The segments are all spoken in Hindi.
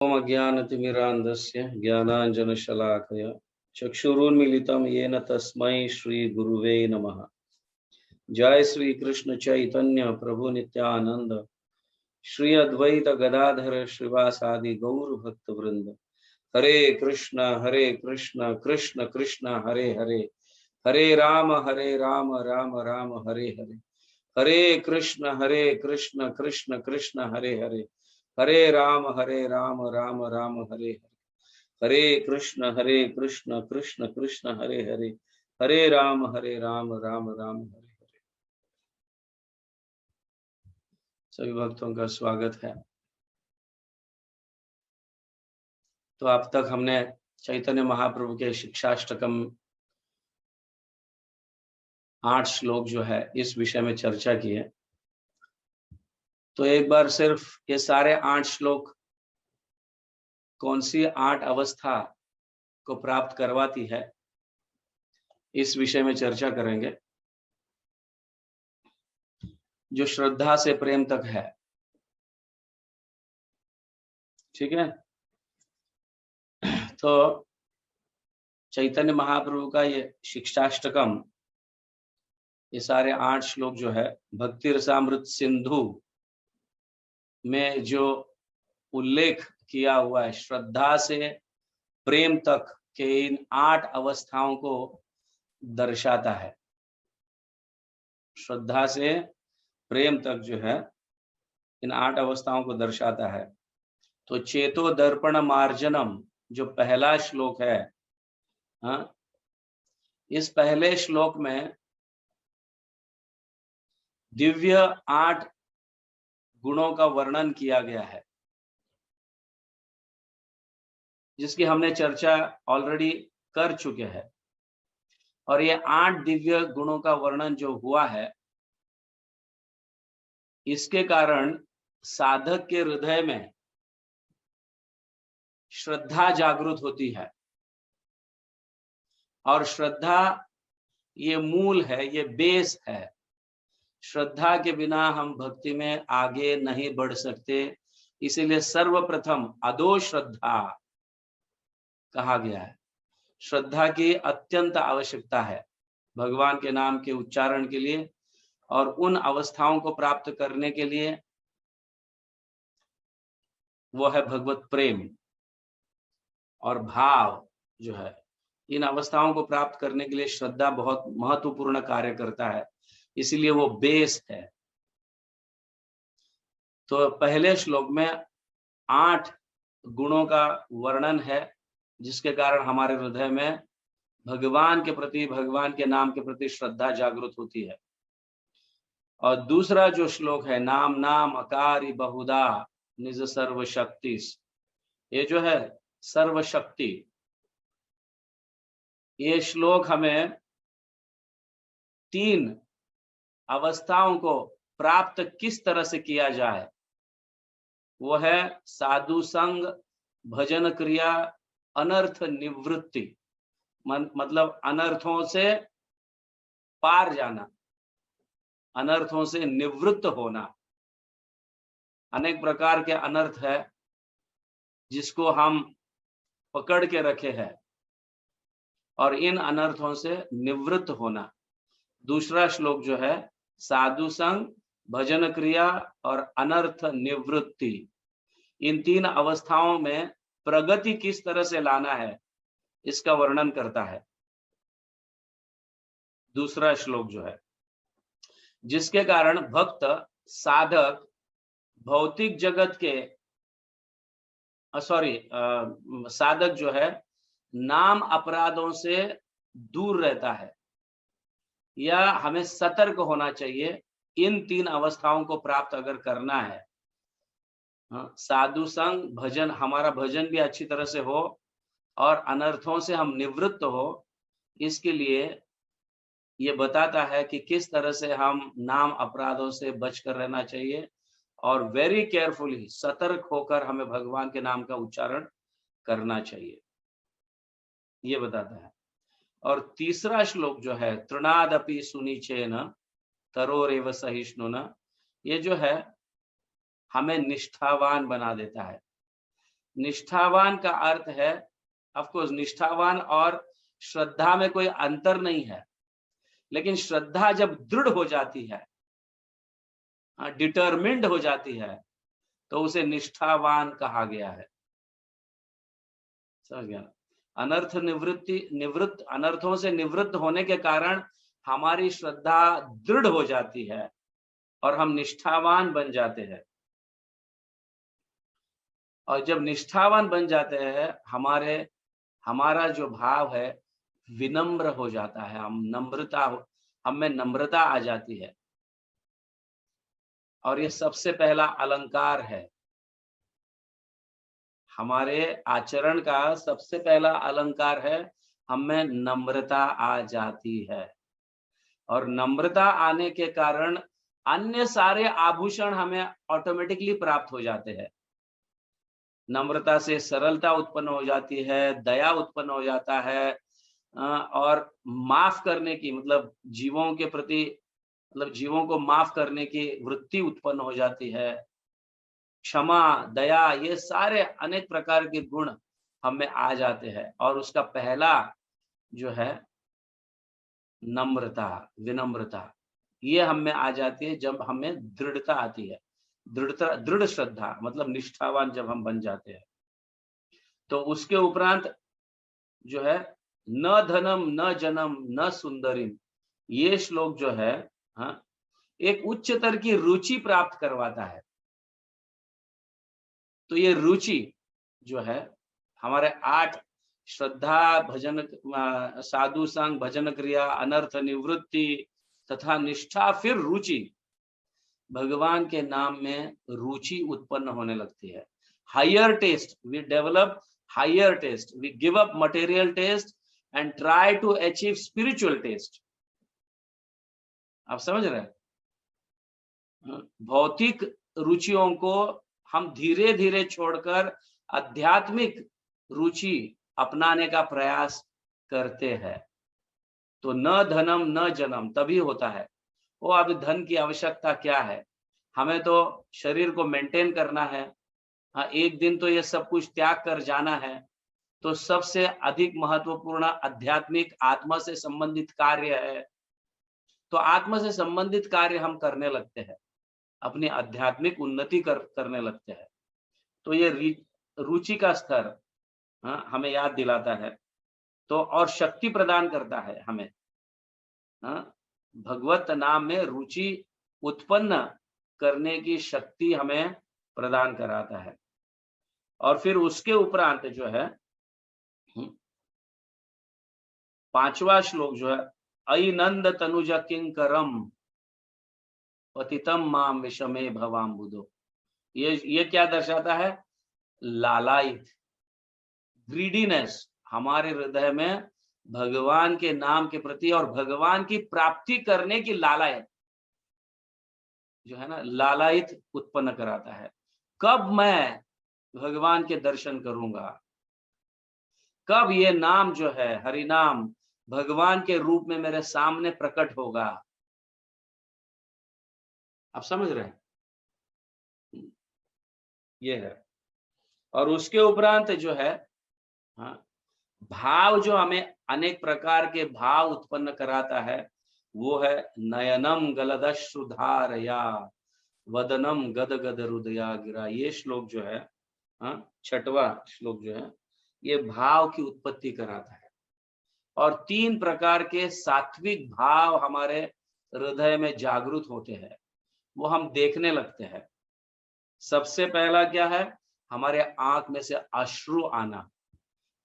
ओम अज्ञानतिमिरान्धस्य ज्ञानाञ्जनशलाकया चक्षुरुन्मीलितं येन तस्मै श्रीगुरुवे नमः। जय श्री कृष्ण चैतन्य प्रभु नित्यानंद श्री अद्वैत गदाधर श्रीवासादि गौर भक्त वृंद। हरे कृष्ण कृष्ण कृष्ण हरे हरे, हरे राम राम राम हरे हरे। हरे कृष्ण कृष्ण कृष्ण हरे हरे, हरे राम राम राम हरे हरे। हरे कृष्ण कृष्ण कृष्ण हरे हरे, हरे राम राम राम हरे हरे। सभी भक्तों का स्वागत है। तो अब तक हमने चैतन्य महाप्रभु के शिक्षाष्टकम 8 श्लोक जो है इस विषय में चर्चा की है। तो एक बार सिर्फ ये सारे 8 श्लोक कौन सी 8 अवस्था को प्राप्त करवाती है, इस विषय में चर्चा करेंगे। जो श्रद्धा से प्रेम तक है, ठीक है। तो चैतन्य महाप्रभु का ये शिक्षाष्टकम, ये सारे 8 श्लोक जो है भक्ति रसामृत सिंधु में जो उल्लेख किया हुआ है, श्रद्धा से प्रेम तक के इन 8 अवस्थाओं को दर्शाता है। श्रद्धा से प्रेम तक जो है इन 8 अवस्थाओं को दर्शाता है। तो चेतो दर्पण मार्जनम जो पहला श्लोक है, हाँ, इस पहले श्लोक में दिव्य 8 गुणों का वर्णन किया गया है, जिसकी हमने चर्चा ऑलरेडी कर चुके हैं। और ये 8 दिव्य गुणों का वर्णन जो हुआ है, इसके कारण साधक के हृदय में श्रद्धा जागृत होती है। और श्रद्धा ये मूल है, ये बेस है। श्रद्धा के बिना हम भक्ति में आगे नहीं बढ़ सकते। इसीलिए सर्वप्रथम अदो श्रद्धा कहा गया है। श्रद्धा की अत्यंत आवश्यकता है भगवान के नाम के उच्चारण के लिए और उन अवस्थाओं को प्राप्त करने के लिए। वो है भगवत प्रेम और भाव जो है। इन अवस्थाओं को प्राप्त करने के लिए श्रद्धा बहुत महत्वपूर्ण कार्य करता है, इसीलिए वो बेस है। तो पहले श्लोक में 8 गुणों का वर्णन है, जिसके कारण हमारे हृदय में भगवान के प्रति, भगवान के नाम के प्रति श्रद्धा जागृत होती है। और दूसरा जो श्लोक है, नाम नाम अकारी बहुधा निज सर्वशक्तिस, ये जो है सर्वशक्ति, ये श्लोक हमें 3 अवस्थाओं को प्राप्त किस तरह से किया जाए, वो है साधु संग, भजन क्रिया, अनर्थ निवृत्ति। मतलब अनर्थों से पार जाना, अनर्थों से निवृत्त होना। अनेक प्रकार के अनर्थ है जिसको हम पकड़ के रखे हैं, और इन अनर्थों से निवृत्त होना। दूसरा श्लोक जो है साधु संग, भजन क्रिया और अनर्थ निवृत्ति, इन 3 अवस्थाओं में प्रगति किस तरह से लाना है, इसका वर्णन करता है दूसरा श्लोक जो है। जिसके कारण भक्त साधक भौतिक जगत के साधक जो है नाम अपराधों से दूर रहता है, या हमें सतर्क होना चाहिए इन 3 अवस्थाओं को प्राप्त अगर करना है। साधु संग, भजन, हमारा भजन भी अच्छी तरह से हो और अनर्थों से हम निवृत्त हो, इसके लिए ये बताता है कि किस तरह से हम नाम अपराधों से बचकर रहना चाहिए और वेरी केयरफुली, सतर्क होकर हमें भगवान के नाम का उच्चारण करना चाहिए, ये बताता है। और तीसरा श्लोक जो है तृणादपि सुनिचेन तरोरेव सहिष्णुना, ये जो है हमें निष्ठावान बना देता है। निष्ठावान का अर्थ है, ऑफ कोर्स निष्ठावान और श्रद्धा में कोई अंतर नहीं है, लेकिन श्रद्धा जब दृढ़ हो जाती है, डिटरमिन्ड हो जाती है, तो उसे निष्ठावान कहा गया है। समझ गया? निवृत्त अनर्थों से निवृत्त होने के कारण हमारी श्रद्धा दृढ़ हो जाती है और हम निष्ठावान बन जाते हैं। और जब निष्ठावान बन जाते हैं, हमारा जो भाव है विनम्र हो जाता है, हम में नम्रता आ जाती है। और ये सबसे पहला अलंकार है, हमारे आचरण का सबसे पहला अलंकार है, हम में नम्रता आ जाती है। और नम्रता आने के कारण अन्य सारे आभूषण हमें ऑटोमेटिकली प्राप्त हो जाते हैं। नम्रता से सरलता उत्पन्न हो जाती है, दया उत्पन्न हो जाता है, और माफ करने की मतलब जीवों के प्रति मतलब जीवों को माफ करने की वृत्ति उत्पन्न हो जाती है। क्षमा, दया, ये सारे अनेक प्रकार के गुण हमें आ जाते हैं। और उसका पहला जो है नम्रता, विनम्रता, ये हमें आ जाती है जब हमें दृढ़ता आती है। दृढ़ श्रद्धा मतलब निष्ठावान जब हम बन जाते हैं। तो उसके उपरांत जो है न धनम न जनम न सुंदरीम, ये श्लोक जो है एक उच्चतर की रुचि प्राप्त करवाता है। तो ये रुचि जो है हमारे 8 श्रद्धा, भजन, साधु संग, भजन क्रिया, अनर्थ निवृत्ति तथा निष्ठा, फिर रुचि, भगवान के नाम में रुचि उत्पन्न होने लगती है। Higher taste, we develop higher taste, we give up material taste and try to achieve spiritual taste. आप समझ रहे हैं? भौतिक रुचियों को हम धीरे धीरे छोड़कर आध्यात्मिक रुचि अपनाने का प्रयास करते हैं। तो न धनम न जनम तभी होता है। वो अब धन की आवश्यकता क्या है, हमें तो शरीर को मेंटेन करना है, एक दिन तो ये सब कुछ त्याग कर जाना है। तो सबसे अधिक महत्वपूर्ण आध्यात्मिक आत्मा से संबंधित कार्य है। तो आत्मा से संबंधित कार्य हम करने लगते हैं, अपनी आध्यात्मिक उन्नति करने लगते हैं। तो ये रुचि का स्तर हमें याद दिलाता है। तो और शक्ति प्रदान करता है हमें, भगवत नाम में रुचि उत्पन्न करने की शक्ति हमें प्रदान कराता है। और फिर उसके उपरांत जो है 5वां श्लोक जो है अयिनंद तनुज किंकरम पतितम माम विषमे भवाम बुधो, ये क्या दर्शाता है? लालायित, ग्रीडीनेस हमारे हृदय में भगवान के नाम के प्रति और भगवान की प्राप्ति करने की लालायत जो है ना, लालायित उत्पन्न कराता है। कब मैं भगवान के दर्शन करूंगा, कब ये नाम जो है हरि नाम भगवान के रूप में मेरे सामने प्रकट होगा। आप समझ रहे हैं? ये है। और उसके उपरांत जो है भाव जो हमें अनेक प्रकार के भाव उत्पन्न कराता है, वो है नयनम गलदश्रुधारया वदनम गद गद हृदया गिरा। ये श्लोक जो है 6वां श्लोक जो है ये भाव की उत्पत्ति कराता है। और 3 प्रकार के सात्विक भाव हमारे हृदय में जागृत होते हैं, वो हम देखने लगते हैं। सबसे पहला क्या है? हमारे आंख में से अश्रु आना,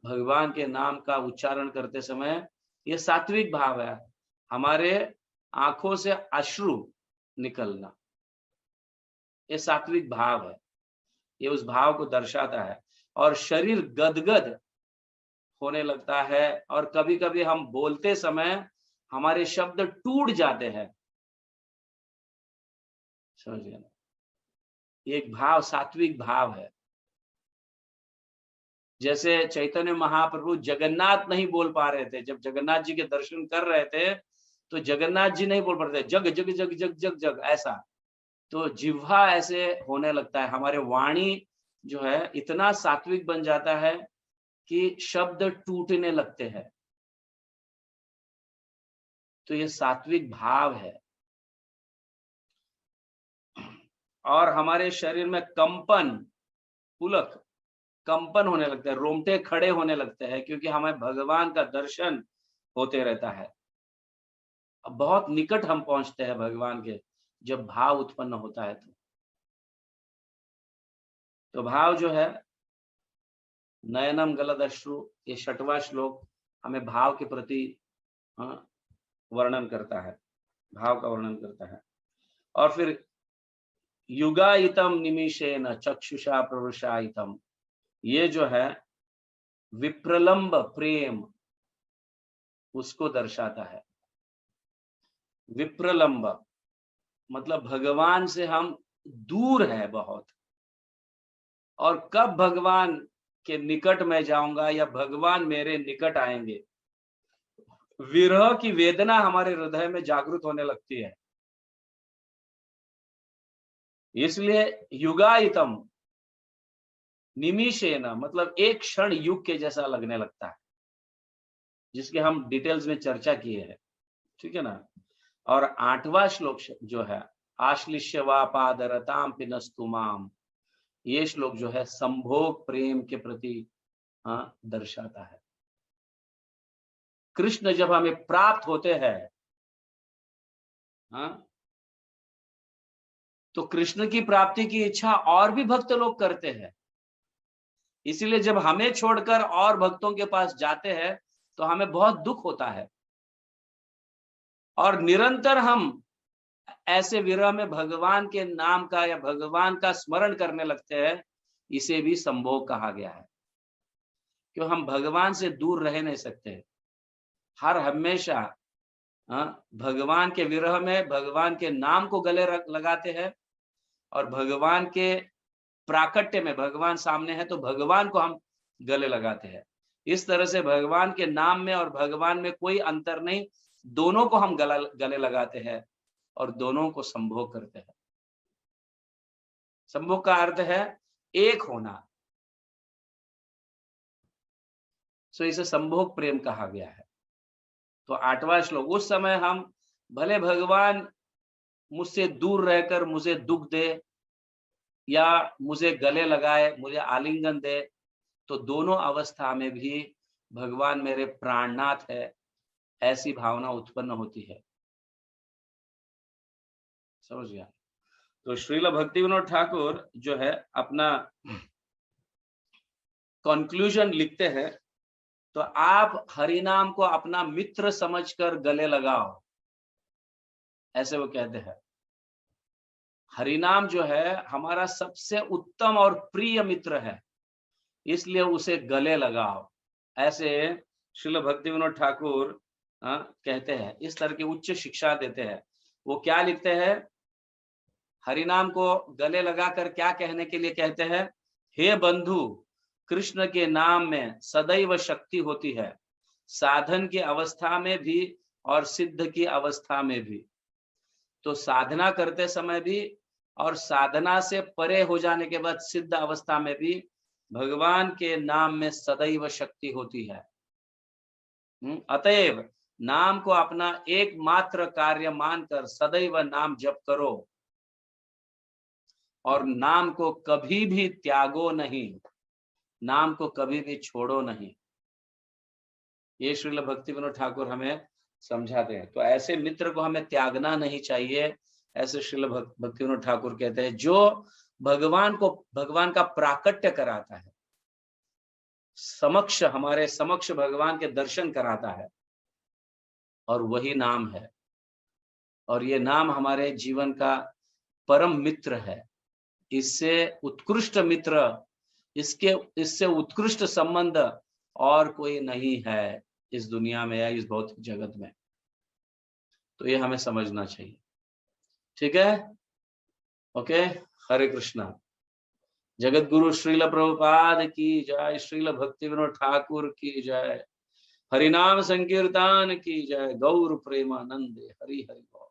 भगवान के नाम का उच्चारण करते समय ये सात्विक भाव है। हमारे आंखों से अश्रु निकलना, ये सात्विक भाव है, ये उस भाव को दर्शाता है। और शरीर गदगद होने लगता है, और कभी कभी हम बोलते समय हमारे शब्द टूट जाते हैं। समझिए ना, एक भाव सात्विक भाव है। जैसे चैतन्य महाप्रभु जगन्नाथ नहीं बोल पा रहे थे, जब जगन्नाथ जी के दर्शन कर रहे थे तो जगन्नाथ जी नहीं बोल पा रहे थे, जग जग जग जग जग जग ऐसा। तो जिह्वा ऐसे होने लगता है, हमारे वाणी जो है इतना सात्विक बन जाता है कि शब्द टूटने लगते हैं। तो ये सात्विक भाव है। और हमारे शरीर में कंपन, पुलक, कंपन होने लगता है, रोंगटे खड़े होने लगते हैं, क्योंकि हमें भगवान का दर्शन होते रहता है। अब बहुत निकट हम पहुंचते हैं भगवान के, जब भाव उत्पन्न होता है। तो भाव जो है, नयनम गलदश्रु, ये 6वां श्लोक हमें भाव के प्रति वर्णन करता है, भाव का वर्णन करता है। और फिर युगायितम निमिषेन चक्षुषा प्रवृषायितम, ये जो है विप्रलंब प्रेम उसको दर्शाता है। विप्रलंब मतलब भगवान से हम दूर है बहुत, और कब भगवान के निकट मैं जाऊंगा या भगवान मेरे निकट आएंगे, विरह की वेदना हमारे हृदय में जागृत होने लगती है। इसलिए युगायितम निमिषेन मतलब एक क्षण युग के जैसा लगने लगता है, जिसके हम डिटेल्स में चर्चा किए हैं, ठीक है ना। और 8वां श्लोक जो है, आश्लिष्यवापादरताम पिनस्तुमाम, ये श्लोक जो है संभोग प्रेम के प्रति दर्शाता है। कृष्ण जब हमें प्राप्त होते हैं, तो कृष्ण की प्राप्ति की इच्छा और भी भक्त लोग करते हैं। इसीलिए जब हमें छोड़कर और भक्तों के पास जाते हैं तो हमें बहुत दुख होता है, और निरंतर हम ऐसे विरह में भगवान के नाम का या भगवान का स्मरण करने लगते हैं। इसे भी संभोग कहा गया है, क्यों हम भगवान से दूर रह नहीं सकते। हर हमेशा भगवान के विरह में भगवान के नाम को गले लगाते हैं, और भगवान के प्राकट्य में भगवान सामने है तो भगवान को हम गले लगाते हैं। इस तरह से भगवान के नाम में और भगवान में कोई अंतर नहीं, दोनों को हम गले लगाते हैं और दोनों को संभोग करते हैं। संभोग का अर्थ है एक होना, सो इसे संभोग प्रेम कहा गया है। तो 8वां श्लोक, उस समय हम भले भगवान मुझसे दूर रहकर मुझे दुख दे या मुझे गले लगाए, मुझे आलिंगन दे, तो दोनों अवस्था में भी भगवान मेरे प्राणनाथ है, ऐसी भावना उत्पन्न होती है। समझ गया। तो श्रील भक्तिविनोद ठाकुर जो है अपना कंक्लूजन लिखते हैं, तो आप हरिनाम को अपना मित्र समझकर गले लगाओ, ऐसे वो कहते हैं। हरिनाम जो है हमारा सबसे उत्तम और प्रिय मित्र है, इसलिए उसे गले लगाओ, ऐसे श्रील भक्तिविनोद ठाकुर कहते हैं। इस तरह की उच्च शिक्षा देते हैं। वो क्या लिखते हैं, हरिनाम को गले लगाकर क्या कहने के लिए कहते हैं, हे बंधु, कृष्ण के नाम में सदैव शक्ति होती है, साधन की अवस्था में भी और सिद्ध की अवस्था में भी। तो साधना करते समय भी और साधना से परे हो जाने के बाद सिद्ध अवस्था में भी भगवान के नाम में सदैव शक्ति होती है। अतएव नाम को अपना एकमात्र कार्य मानकर सदैव नाम जप करो और नाम को कभी भी त्यागो नहीं, नाम को कभी भी छोड़ो नहीं। ये श्रील भक्तिविनोद ठाकुर हमें समझाते हैं। तो ऐसे मित्र को हमें त्यागना नहीं चाहिए, ऐसे श्रील भक्तिविनोद ठाकुर कहते हैं, जो भगवान का प्राकट्य कराता है, हमारे समक्ष भगवान के दर्शन कराता है, और वही नाम है। और ये नाम हमारे जीवन का परम मित्र है। इससे उत्कृष्ट मित्र, इससे उत्कृष्ट संबंध और कोई नहीं है इस दुनिया में या इस भौतिक जगत में। तो ये हमें समझना चाहिए। ठीक है, ओके। हरे कृष्णा। जगत गुरु श्रील प्रभुपाद की जय, श्रील भक्तिविनोद ठाकुर की जय, हरिनाम संकीर्तन की जय, गौर प्रेमानंद, हरि हरि बोल।